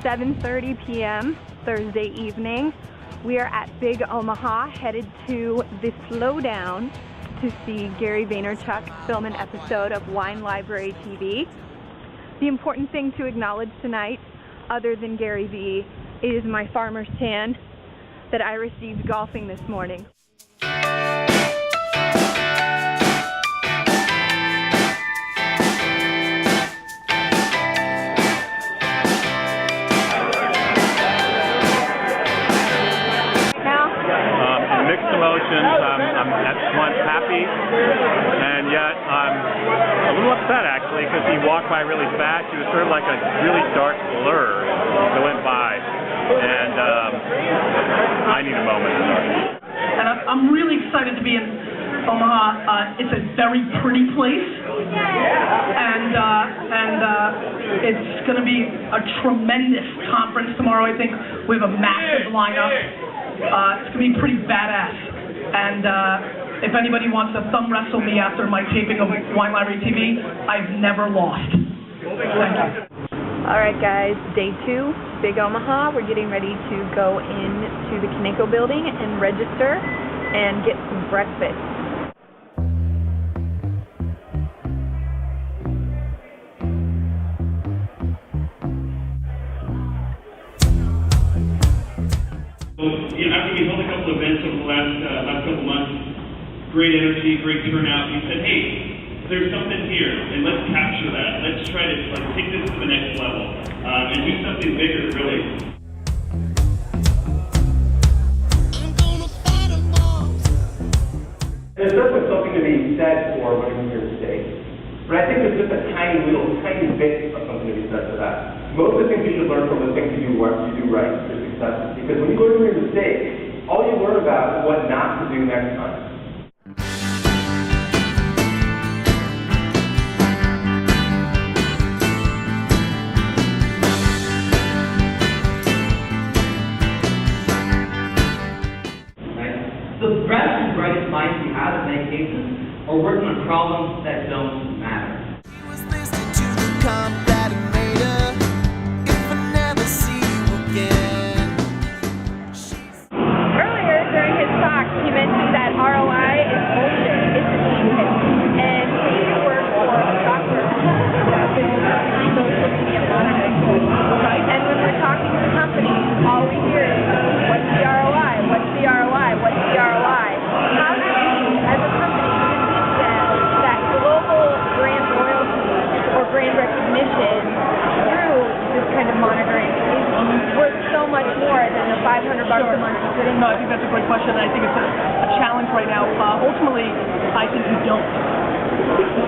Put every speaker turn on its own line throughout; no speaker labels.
7:30 p.m. Thursday evening. We are at BIG Omaha, headed to the Slowdown to see Gary Vaynerchuk film an episode of Wine Library TV. The important thing to acknowledge tonight, other than Gary V, is my farmer's tan that I received golfing this morning.
Mixed emotions. I'm at once happy, and yet I'm a little upset actually, because he walked by really fast. He was sort of like a really dark blur that went by, and I need a moment.
And I'm really excited to be in Omaha. It's a very pretty place, and it's going to be a tremendous conference tomorrow. I think we have a massive lineup. It's going to be pretty badass, and if anybody wants to thumb wrestle me after my taping of Wine Library TV, I've never lost. Thank you.
Alright guys, day 2, BIG Omaha. We're getting ready to go into the Kaneko building and register and get some breakfast.
After we held a couple events over the last couple months, great energy, great turnout, we said, hey, there's something here, and let's capture that. Let's try to take this to the next level and do something bigger, really.
There's certainly something to be said for running your state, but I think there's just a tiny bit of something to be said for that. Most of the things you should learn from the things you do right for success. Because when you go to your mistake, all you learn about is what not to do next time.
The best and brightest minds we have in many cases are working on problems that don't matter.
Earlier during his talk, he mentioned that ROI is bullshit. It's bullshit. And he works for a software social media monitoring tool. And when we're talking to companies, all we hear is, what's the ROI? What's the ROI? What's the ROI? How do we, as a company, convince them that global brand loyalty or brand recognition through this kind of monitoring is worth so much more than the $500 a month you're putting?
No, I think that's a great question, and I think it's a challenge right now. Ultimately, I think we don't.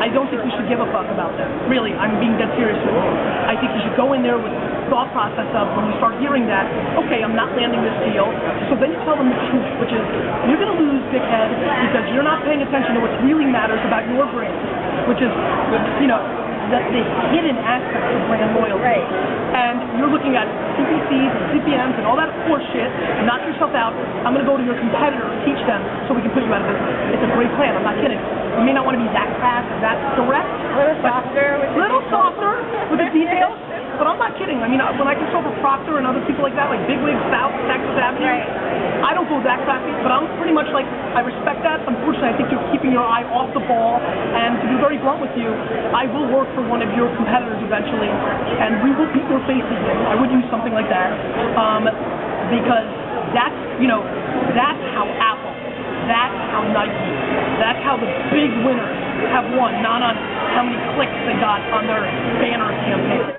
I don't think we should give a fuck about them. Really, I'm being dead serious with you. I think you should go in there with the thought process of, when you start hearing that, okay, I'm not landing this deal, so then you tell them the truth, which is, you're going to lose, dickhead, because you're not paying attention to what really matters about your brand, which is, the hidden aspect of brand loyalty.
Right.
And you're looking at CPCs and CPMs and all that horse shit, knock yourself out. I'm going to go to your competitor and teach them so we can put you out of business. It's a great plan, I'm not kidding. You may not want to be that fast or that direct.
A little softer
with the details, but I'm not kidding. I mean, when I consult with Procter and other people like that, like Big Wig South, Texas Avenue,
Right.
I don't go that classy, but I'm pretty much like, I respect that. Unfortunately, I think you're keeping your eye off the ball, and to be very blunt with you, I will work for one of your competitors eventually, and we will beat your faces in. I would use something like that, because that's how Apple, that's how Nike, that's how the big winners have won, not on how many clicks they got on their banner campaign.